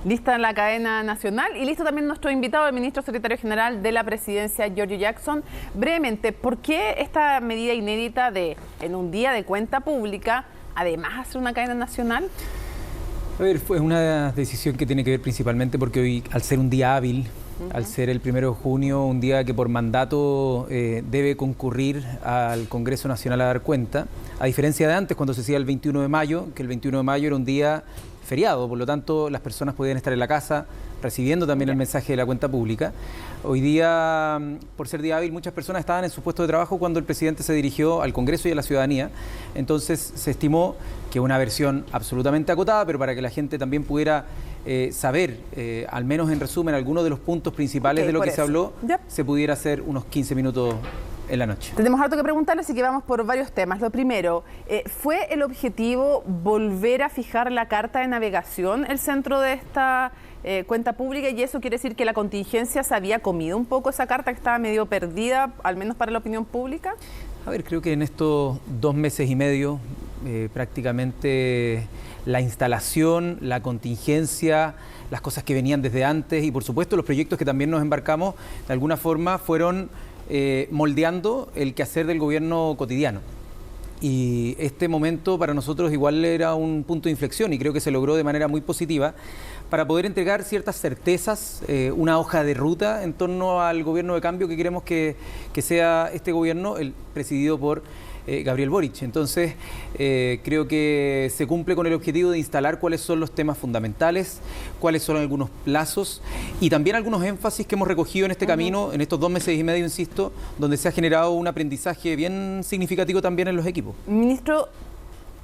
Lista la cadena nacional y listo también nuestro invitado, el ministro secretario general de la Presidencia, Giorgio Jackson. Brevemente, ¿por qué esta medida inédita de, en un día de cuenta pública, además hacer una cadena nacional? A ver, fue una decisión que tiene que ver principalmente porque hoy, al ser un día hábil, al ser el 1 de junio, un día que por mandato debe concurrir al Congreso Nacional a dar cuenta, a diferencia de antes, cuando se hacía el 21 de mayo, que el 21 de mayo era un día feriado, por lo tanto las personas podían estar en la casa recibiendo también el mensaje de la cuenta pública. Hoy día, por ser día hábil, muchas personas estaban en su puesto de trabajo cuando el presidente se dirigió al Congreso y a la ciudadanía. Entonces se estimó que una versión absolutamente acotada, pero para que la gente también pudiera saber, al menos en resumen, algunos de los puntos principales de lo que se habló, se pudiera hacer unos 15 minutos en la noche. Tenemos harto que preguntarle, así que vamos por varios temas. Lo primero, ¿fue el objetivo volver a fijar la carta de navegación el centro de esta cuenta pública? Y eso quiere decir que la contingencia se había comido un poco esa carta, que estaba medio perdida, al menos para la opinión pública. A ver, creo que en estos 2 meses y medio, prácticamente la instalación, la contingencia, las cosas que venían desde antes y por supuesto los proyectos que también nos embarcamos, de alguna forma fueron moldeando el quehacer del gobierno cotidiano. Y este momento para nosotros igual era un punto de inflexión y creo que se logró de manera muy positiva para poder entregar ciertas certezas, una hoja de ruta en torno al gobierno de cambio que queremos que sea este gobierno, el presidido por Gabriel Boric. Entonces, creo que se cumple con el objetivo de instalar cuáles son los temas fundamentales, cuáles son algunos plazos y también algunos énfasis que hemos recogido en este camino, en estos 2 meses y medio, insisto, donde se ha generado un aprendizaje bien significativo también en los equipos. Ministro,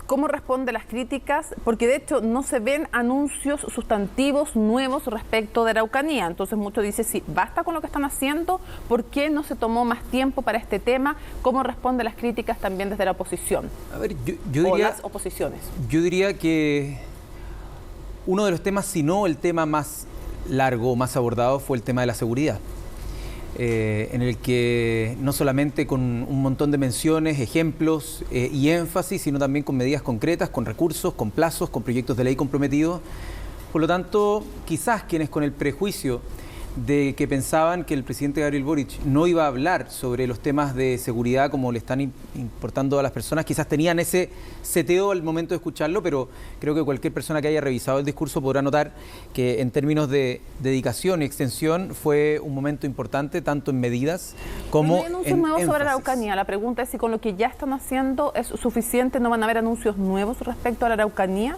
¿cómo responde a las críticas? Porque de hecho no se ven anuncios sustantivos nuevos respecto de Araucanía. Entonces muchos dicen, sí, basta con lo que están haciendo, ¿por qué no se tomó más tiempo para este tema? ¿Cómo responde a las críticas también desde la oposición? A ver, yo diría, o las oposiciones. Yo diría que uno de los temas, si no el tema más largo, más abordado, fue el tema de la seguridad. En el que no solamente con un montón de menciones, ejemplos y énfasis, sino también con medidas concretas, con recursos, con plazos, con proyectos de ley comprometidos. Por lo tanto, quizás quienes con el prejuicio de que pensaban que el presidente Gabriel Boric no iba a hablar sobre los temas de seguridad como le están importando a las personas, quizás tenían ese seteo al momento de escucharlo, pero creo que cualquier persona que haya revisado el discurso podrá notar que en términos de dedicación y extensión fue un momento importante, tanto en medidas como en énfasis. ¿No hay anuncios nuevos sobre Araucanía? La pregunta es si con lo que ya están haciendo es suficiente, ¿no van a haber anuncios nuevos respecto a la Araucanía?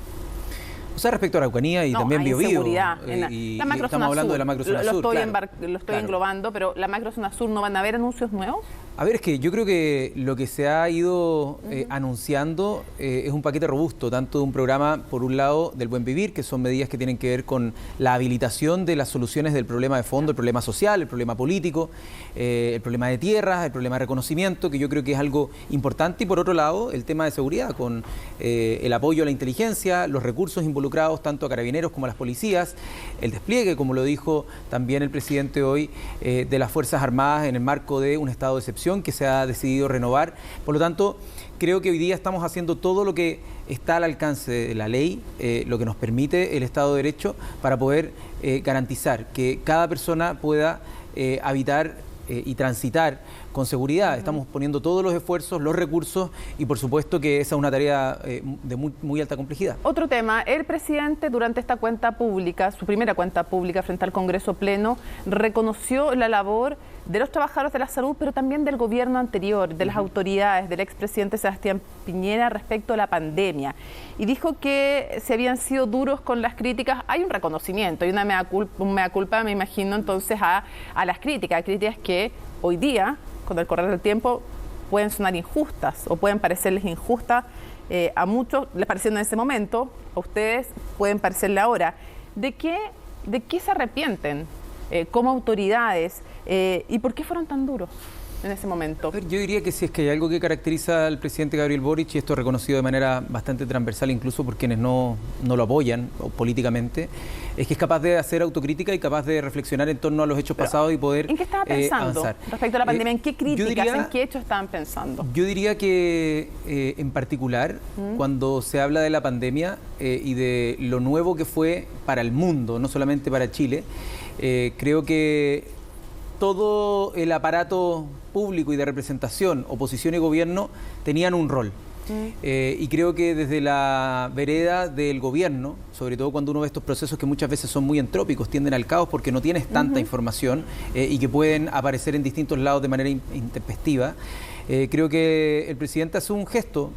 O sea, respecto a Araucanía y también Biobío. La macrozona estamos hablando de la macrozona sur. Lo estoy englobando, pero la macrozona sur, ¿no van a haber anuncios nuevos? A ver, es que yo creo que lo que se ha ido anunciando es un paquete robusto, tanto de un programa, por un lado, del buen vivir, que son medidas que tienen que ver con la habilitación de las soluciones del problema de fondo, el problema social, el problema político, el problema de tierras, el problema de reconocimiento, que yo creo que es algo importante, y por otro lado, el tema de seguridad, con el apoyo a la inteligencia, los recursos involucrados tanto a carabineros como a las policías, el despliegue, como lo dijo también el presidente hoy, de las Fuerzas Armadas en el marco de un estado de excepción que se ha decidido renovar. Por lo tanto, creo que hoy día estamos haciendo todo lo que está al alcance de la ley, lo que nos permite el Estado de Derecho, para poder garantizar que cada persona pueda habitar y transitar con seguridad. Estamos poniendo todos los esfuerzos, los recursos y por supuesto que esa es una tarea de muy alta complejidad. Otro tema, el presidente durante esta cuenta pública, su primera cuenta pública frente al Congreso Pleno, reconoció la labor de los trabajadores de la salud, pero también del gobierno anterior, de las autoridades, del expresidente Sebastián Piñera respecto a la pandemia. Y dijo que si habían sido duros con las críticas, hay un reconocimiento, hay un mea culpa, me imagino, entonces a las críticas que hoy día, con el correr del tiempo, pueden sonar injustas o pueden parecerles injustas. A muchos les parecieron en ese momento, a ustedes pueden parecerle ahora. ¿De qué se arrepienten como autoridades y por qué fueron tan duros? en ese momento? Yo diría que si es que hay algo que caracteriza al presidente Gabriel Boric, y esto es reconocido de manera bastante transversal incluso por quienes no lo apoyan políticamente, es que es capaz de hacer autocrítica y capaz de reflexionar en torno a los hechos pasados y poder ¿en qué estaba pensando avanzar respecto a la pandemia? ¿En qué críticas, en qué hechos estaban pensando? Yo diría que en particular, cuando se habla de la pandemia y de lo nuevo que fue para el mundo, no solamente para Chile, creo que todo el aparato público y de representación, oposición y gobierno, tenían un rol. Y creo que desde la vereda del gobierno, sobre todo cuando uno ve estos procesos que muchas veces son muy entrópicos, tienden al caos porque no tienes tanta información y que pueden aparecer en distintos lados de manera intempestiva, creo que el presidente hace un gesto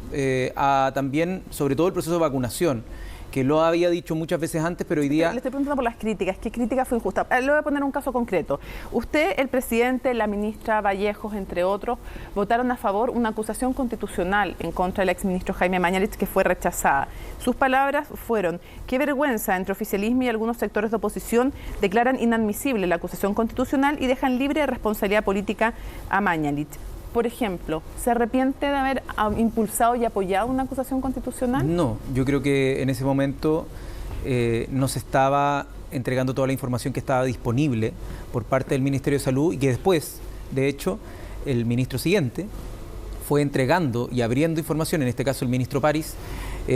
a también, sobre todo el proceso de vacunación, que lo había dicho muchas veces antes, pero hoy día... Le estoy preguntando por las críticas. ¿Qué crítica fue injusta? Le voy a poner un caso concreto. Usted, el presidente, la ministra Vallejos, entre otros, votaron a favor una acusación constitucional en contra del exministro Jaime Mañalich, que fue rechazada. Sus palabras fueron: qué vergüenza, entre oficialismo y algunos sectores de oposición declaran inadmisible la acusación constitucional y dejan libre de responsabilidad política a Mañalich. Por ejemplo, ¿se arrepiente de haber impulsado y apoyado una acusación constitucional? No, yo creo que en ese momento no se estaba entregando toda la información que estaba disponible por parte del Ministerio de Salud y que después, de hecho, el ministro siguiente fue entregando y abriendo información, en este caso el ministro París,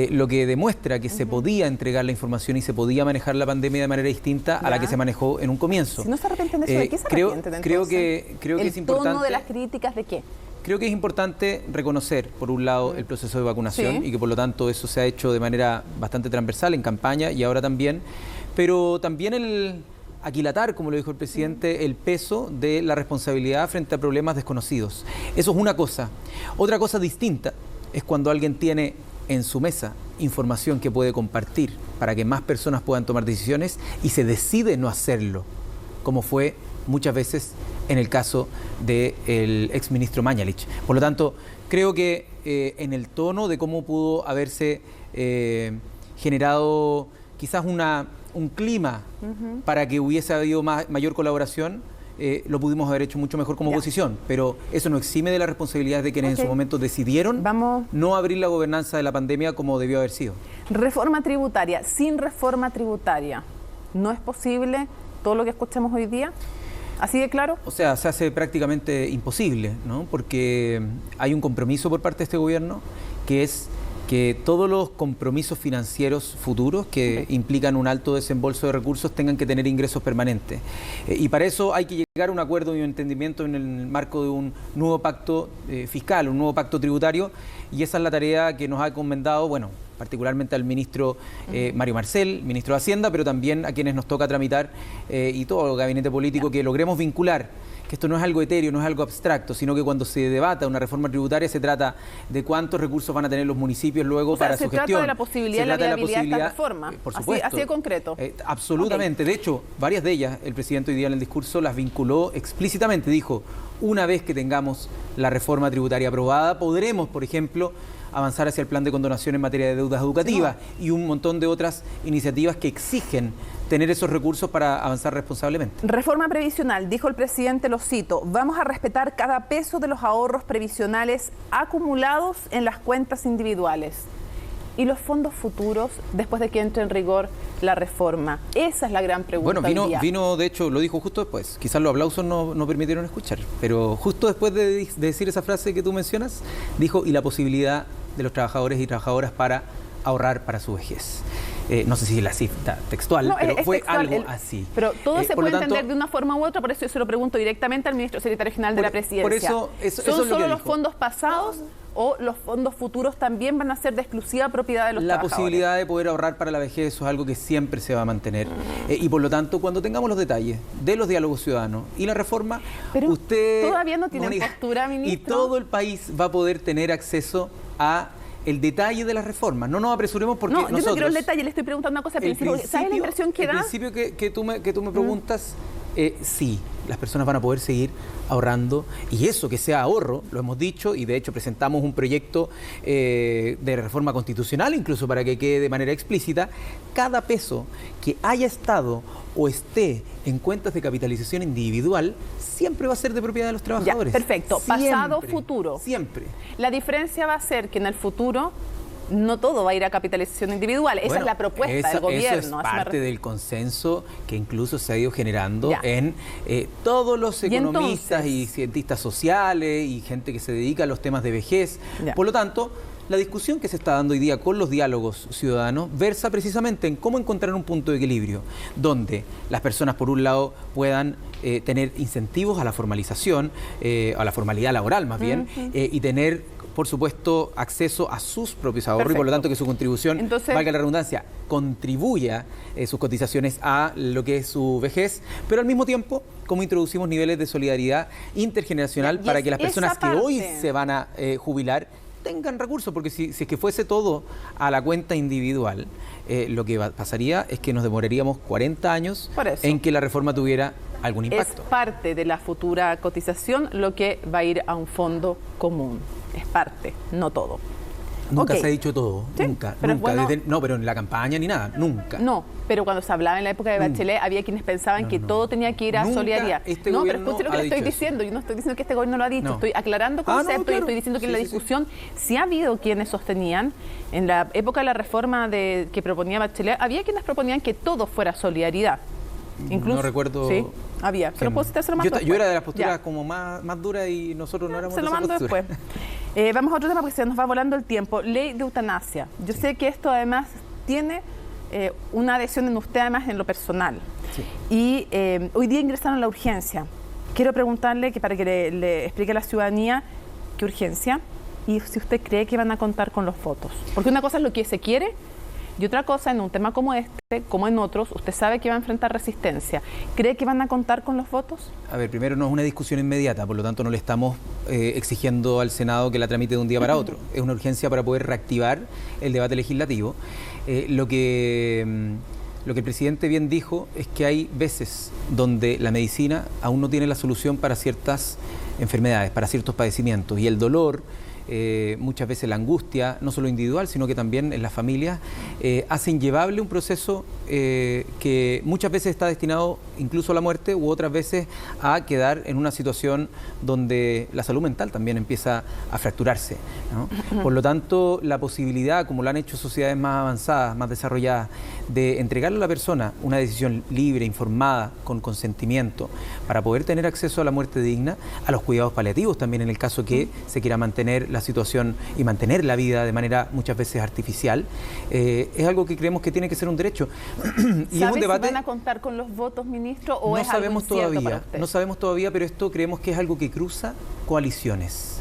lo que demuestra que se podía entregar la información y se podía manejar la pandemia de manera distinta a la que se manejó en un comienzo. Si no se arrepienten de eso, ¿de qué se arrepienten? Creo que es importante... ¿El tono de las críticas de qué? Creo que es importante reconocer, por un lado, el proceso de vacunación y que por lo tanto eso se ha hecho de manera bastante transversal en campaña y ahora también, pero también el aquilatar, como lo dijo el presidente, el peso de la responsabilidad frente a problemas desconocidos. Eso es una cosa. Otra cosa distinta es cuando alguien tiene en su mesa información que puede compartir para que más personas puedan tomar decisiones y se decide no hacerlo, como fue muchas veces en el caso del exministro Mañalich. Por lo tanto, creo que en el tono de cómo pudo haberse generado quizás un clima para que hubiese habido mayor colaboración, lo pudimos haber hecho mucho mejor como oposición, pero eso no exime de la responsabilidad de quienes en su momento decidieron no abrir la gobernanza de la pandemia como debió haber sido. Reforma tributaria. Sin reforma tributaria, ¿no es posible todo lo que escuchamos hoy día? ¿Así de claro? O sea, se hace prácticamente imposible, ¿no? Porque hay un compromiso por parte de este gobierno que es que todos los compromisos financieros futuros que implican un alto desembolso de recursos tengan que tener ingresos permanentes. Y para eso hay que llegar a un acuerdo y un entendimiento en el marco de un nuevo pacto fiscal, un nuevo pacto tributario, y esa es la tarea que nos ha encomendado, bueno, particularmente al ministro Mario Marcel, ministro de Hacienda, pero también a quienes nos toca tramitar y todo el gabinete político, que logremos vincular que esto no es algo etéreo, no es algo abstracto, sino que cuando se debata una reforma tributaria se trata de cuántos recursos van a tener los municipios luego para su gestión. Se trata de la posibilidad y la viabilidad de esta reforma. Por supuesto. Así de concreto. Absolutamente. De hecho, varias de ellas, el presidente hoy día en el discurso las vinculó explícitamente. Dijo, una vez que tengamos la reforma tributaria aprobada, podremos, por ejemplo, avanzar hacia el plan de condonación en materia de deudas educativas y un montón de otras iniciativas que exigen tener esos recursos para avanzar responsablemente. Reforma previsional, dijo el presidente, lo cito: vamos a respetar cada peso de los ahorros previsionales acumulados en las cuentas individuales. ¿Y los fondos futuros después de que entre en rigor la reforma? Esa es la gran pregunta. Bueno, vino, de hecho, lo dijo justo después. Quizás los aplausos no permitieron escuchar, pero justo después de decir esa frase que tú mencionas, dijo: y la posibilidad de los trabajadores y trabajadoras para ahorrar para su vejez. No sé si la cita textual, pero fue textual, algo así. Pero todo se puede entender de una forma u otra, por eso yo se lo pregunto directamente al ministro secretario general de la Presidencia. Por eso, ¿Son solo los fondos pasados o los fondos futuros también van a ser de exclusiva propiedad de los trabajadores? La posibilidad de poder ahorrar para la vejez, eso es algo que siempre se va a mantener. Y por lo tanto, cuando tengamos los detalles de los diálogos ciudadanos y la reforma, pero usted... todavía no tiene postura, ministro. Y todo el país va a poder tener acceso a el detalle de las reformas. No nos apresuremos porque nosotros... yo no quiero el detalle, le estoy preguntando una cosa. ¿Sabes la impresión que da? El principio que tú me preguntas, sí, las personas van a poder seguir ahorrando, y eso que sea ahorro, lo hemos dicho, y de hecho presentamos un proyecto de reforma constitucional, incluso para que quede de manera explícita, cada peso que haya estado o esté en cuentas de capitalización individual, siempre va a ser de propiedad de los trabajadores. Ya, perfecto. Siempre, pasado, futuro. Siempre. La diferencia va a ser que en el futuro no todo va a ir a capitalización individual. Esa es la propuesta del gobierno. Eso es parte del consenso que incluso se ha ido generando en todos los economistas y cientistas sociales y gente que se dedica a los temas de vejez. Por lo tanto, la discusión que se está dando hoy día con los diálogos ciudadanos versa precisamente en cómo encontrar un punto de equilibrio donde las personas, por un lado, puedan tener incentivos a la formalización, a la formalidad laboral más bien, y tener, por supuesto, acceso a sus propios ahorros. Perfecto. Y por lo tanto que su contribución, valga la redundancia, contribuya sus cotizaciones a lo que es su vejez, pero al mismo tiempo, como introducimos niveles de solidaridad intergeneracional para que las personas que hoy se van a jubilar tengan recursos, porque si es que fuese todo a la cuenta individual, lo que pasaría es que nos demoraríamos 40 años en que la reforma tuviera algún impacto. Es parte de la futura cotización lo que va a ir a un fondo común. Es parte, no todo. Nunca se ha dicho todo, nunca. Pero nunca. Bueno, no, pero en la campaña ni nada, nunca. No, pero cuando se hablaba en la época de Bachelet, había quienes pensaban que todo tenía que ir a solidaridad. No, pero escuche lo que le estoy diciendo. Yo no estoy diciendo que este gobierno lo ha dicho, estoy aclarando conceptos y estoy diciendo que en la discusión sí ha habido quienes sostenían, en la época de la reforma que proponía Bachelet, había quienes proponían que todo fuera solidaridad. Incluso, no recuerdo. Sí, había. Se lo puedo citar, se lo mando yo era de las posturas como más duras y nosotros no éramos de esa postura. Se lo mando después. Vamos a otro tema porque se nos va volando el tiempo. Ley de eutanasia. Yo sé que esto además tiene una adhesión en usted además en lo personal. Sí. Y hoy día ingresaron a la urgencia. Quiero preguntarle que para que le explique a la ciudadanía qué urgencia y si usted cree que van a contar con los votos. Porque una cosa es lo que se quiere y otra cosa, en un tema como este, como en otros, usted sabe que va a enfrentar resistencia. ¿Cree que van a contar con los votos? A ver, primero no es una discusión inmediata, por lo tanto no le estamos exigiendo al Senado que la tramite de un día para otro. Es una urgencia para poder reactivar el debate legislativo. Lo que el presidente bien dijo es que hay veces donde la medicina aún no tiene la solución para ciertas enfermedades, para ciertos padecimientos, y el dolor, muchas veces la angustia, no solo individual, sino que también en las familias, hace inllevable un proceso que muchas veces está destinado incluso a la muerte u otras veces a quedar en una situación donde la salud mental también empieza a fracturarse, ¿no? Por lo tanto, la posibilidad, como lo han hecho sociedades más avanzadas, más desarrolladas, de entregarle a la persona una decisión libre, informada, con consentimiento, para poder tener acceso a la muerte digna, a los cuidados paliativos también en el caso que se quiera mantener la situación y mantener la vida de manera muchas veces artificial, es algo que creemos que tiene que ser un derecho. Y es un debate. Si van a contar con los votos, ministro, o no es algo incierto para usted? No sabemos todavía, pero esto creemos que es algo que cruza coaliciones.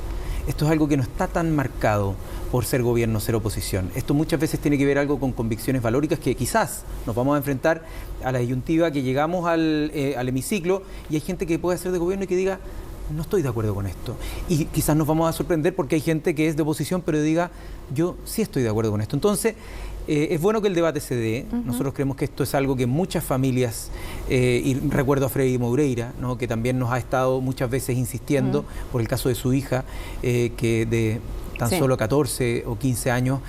Esto es algo que no está tan marcado por ser gobierno, ser oposición. Esto muchas veces tiene que ver algo con convicciones valóricas que quizás nos vamos a enfrentar a la disyuntiva que llegamos al hemiciclo y hay gente que puede ser de gobierno y que diga, no estoy de acuerdo con esto. Y quizás nos vamos a sorprender porque hay gente que es de oposición pero diga, yo sí estoy de acuerdo con esto. Entonces, es bueno que el debate se dé. Nosotros creemos que esto es algo que muchas familias, y recuerdo a Freddy Moreira, ¿no?, que también nos ha estado muchas veces insistiendo por el caso de su hija, que de tan solo 14 o 15 años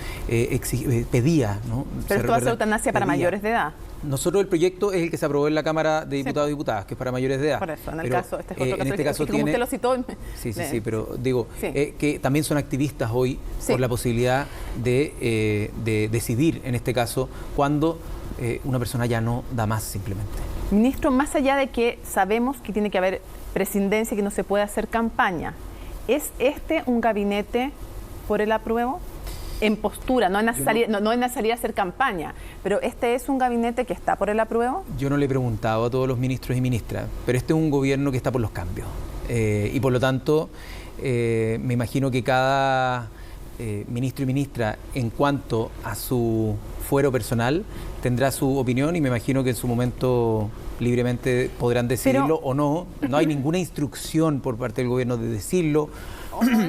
pedía, ¿no? Pero esto va a ser eutanasia para mayores de edad. Nosotros el proyecto es el que se aprobó en la Cámara de Diputados y Diputadas, que es para mayores de edad. Por eso, en el caso, en este caso como usted lo citó. Sí, pero digo, que también son activistas hoy por la posibilidad de decidir, en este caso, cuando una persona ya no da más simplemente. Ministro, más allá de que sabemos que tiene que haber presidencia y que no se puede hacer campaña, ¿es este un gabinete por el apruebo? En postura, no en salir a hacer campaña, pero este es un gabinete que está por el apruebo. Yo no le he preguntado a todos los ministros y ministras, pero este es un gobierno que está por los cambios y por lo tanto me imagino que cada ministro y ministra en cuanto a su fuero personal tendrá su opinión y me imagino que en su momento libremente podrán decidirlo o no. No hay ninguna instrucción por parte del gobierno de decirlo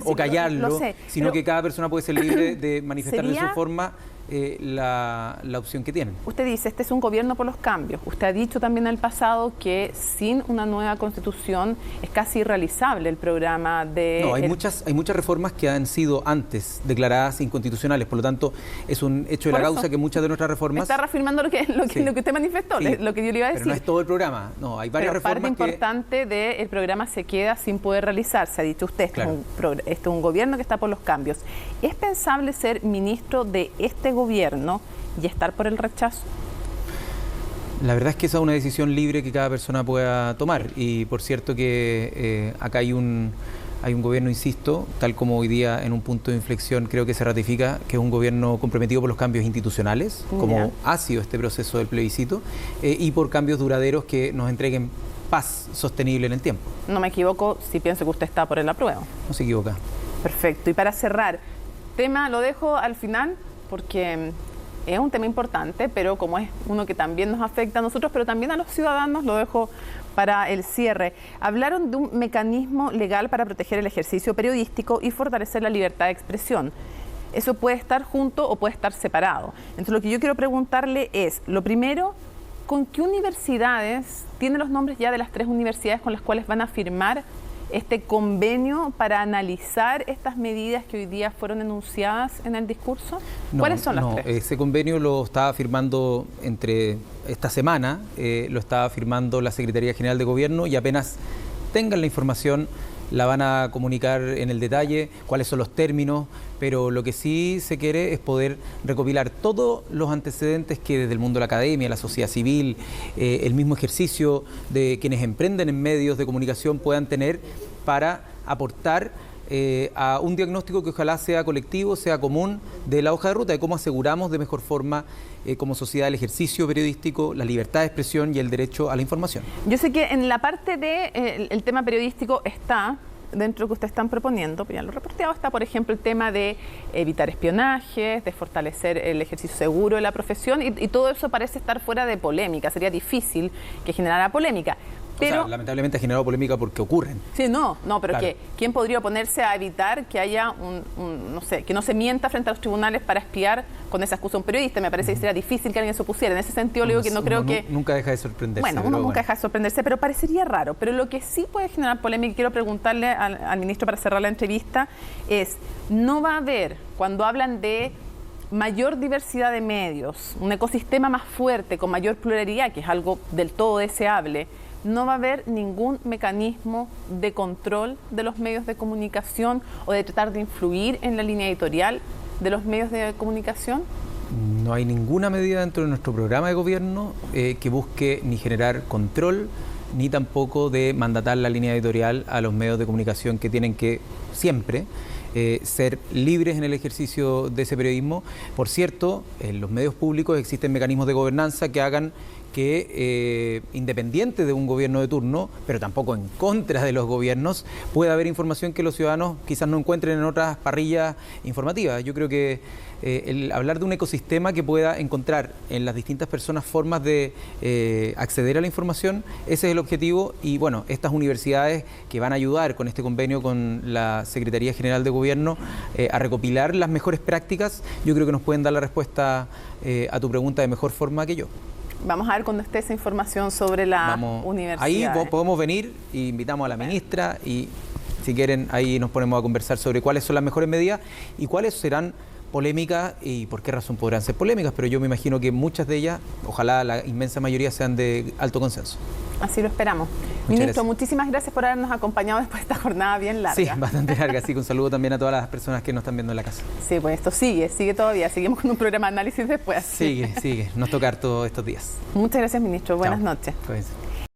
o callarlo, sino que cada persona puede ser libre de manifestarlo de su forma la opción que tienen. Usted dice, este es un gobierno por los cambios. Usted ha dicho también en el pasado que sin una nueva constitución es casi irrealizable el programa de... No, hay muchas reformas que han sido antes declaradas inconstitucionales, por lo tanto es un hecho de la causa que muchas de nuestras reformas... Está reafirmando lo que usted manifestó, sí, lo que yo le iba a decir. Pero no es todo el programa, no, hay varias reformas parte importante del programa se queda sin poder realizarse, ha dicho usted, claro. Este es un gobierno que está por los cambios. ¿Es pensable ser ministro de este gobierno y estar por el rechazo? La verdad es que esa es una decisión libre que cada persona pueda tomar y por cierto que acá hay un gobierno, insisto, tal como hoy día en un punto de inflexión creo que se ratifica que es un gobierno comprometido por los cambios institucionales, como ha sido este proceso del plebiscito, y por cambios duraderos que nos entreguen paz sostenible en el tiempo. No me equivoco si pienso que usted está por el apruebo. No se equivoca. Perfecto. Y para cerrar, lo dejo al final porque es un tema importante, pero como es uno que también nos afecta a nosotros, pero también a los ciudadanos, lo dejo para el cierre. Hablaron de un mecanismo legal para proteger el ejercicio periodístico y fortalecer la libertad de expresión. Eso puede estar junto o puede estar separado. Entonces, lo que yo quiero preguntarle es, lo primero, ¿con qué universidades, tiene los nombres ya de las 3 universidades con las cuales van a firmar este convenio para analizar estas medidas que hoy día fueron enunciadas en el discurso? ¿Cuáles son las 3? Ese convenio lo estaba firmando entre esta semana, lo estaba firmando la Secretaría General de Gobierno y apenas tengan la información la van a comunicar en el detalle, cuáles son los términos, pero lo que sí se quiere es poder recopilar todos los antecedentes que desde el mundo de la academia, la sociedad civil, el mismo ejercicio de quienes emprenden en medios de comunicación puedan tener para aportar a un diagnóstico que ojalá sea colectivo, sea común, de la hoja de ruta, de cómo aseguramos de mejor forma como sociedad el ejercicio periodístico, la libertad de expresión y el derecho a la información. Yo sé que en la parte del tema periodístico está, dentro de lo que ustedes están proponiendo, pues ya lo reporteado, está por ejemplo el tema de evitar espionajes, de fortalecer el ejercicio seguro de la profesión y todo eso parece estar fuera de polémica, sería difícil que generara polémica. Pero, o sea, lamentablemente ha generado polémica porque ocurren. Sí, no, pero claro. ¿Quién podría oponerse a evitar que haya no sé, que no se mienta frente a los tribunales para espiar con esa excusa a un periodista? Me parece que sería difícil que alguien se opusiera. En ese sentido, le digo que no creo que... Nunca deja de sorprenderse. Bueno, uno nunca deja de sorprenderse, pero parecería raro. Pero lo que sí puede generar polémica, y quiero preguntarle al ministro para cerrar la entrevista, es, ¿no va a haber, cuando hablan de mayor diversidad de medios, un ecosistema más fuerte, con mayor pluralidad, que es algo del todo deseable, no va a haber ningún mecanismo de control de los medios de comunicación o de tratar de influir en la línea editorial de los medios de comunicación? No hay ninguna medida dentro de nuestro programa de gobierno que busque ni generar control, ni tampoco de mandatar la línea editorial a los medios de comunicación que tienen que siempre ser libres en el ejercicio de ese periodismo. Por cierto, en los medios públicos existen mecanismos de gobernanza que hagan que, independiente de un gobierno de turno, pero tampoco en contra de los gobiernos, pueda haber información que los ciudadanos quizás no encuentren en otras parrillas informativas. Yo creo que el hablar de un ecosistema que pueda encontrar en las distintas personas formas de acceder a la información, ese es el objetivo. Y bueno, estas universidades que van a ayudar con este convenio con la Secretaría General de Gobierno a recopilar las mejores prácticas, yo creo que nos pueden dar la respuesta a tu pregunta de mejor forma que yo. Vamos a ver cuando esté esa información sobre la universidad. Ahí podemos venir e invitamos a la ministra y si quieren ahí nos ponemos a conversar sobre cuáles son las mejores medidas y cuáles serán polémicas y por qué razón podrán ser polémicas, pero yo me imagino que muchas de ellas, ojalá la inmensa mayoría, sean de alto consenso. Así lo esperamos. Ministro, muchísimas gracias por habernos acompañado después de esta jornada bien larga. Sí, bastante larga, así que un saludo también a todas las personas que nos están viendo en la casa. Sí, pues esto sigue todavía, seguimos con un programa de análisis después. Sigue, nos toca harto estos días. Muchas gracias, ministro, buenas noches. Pues.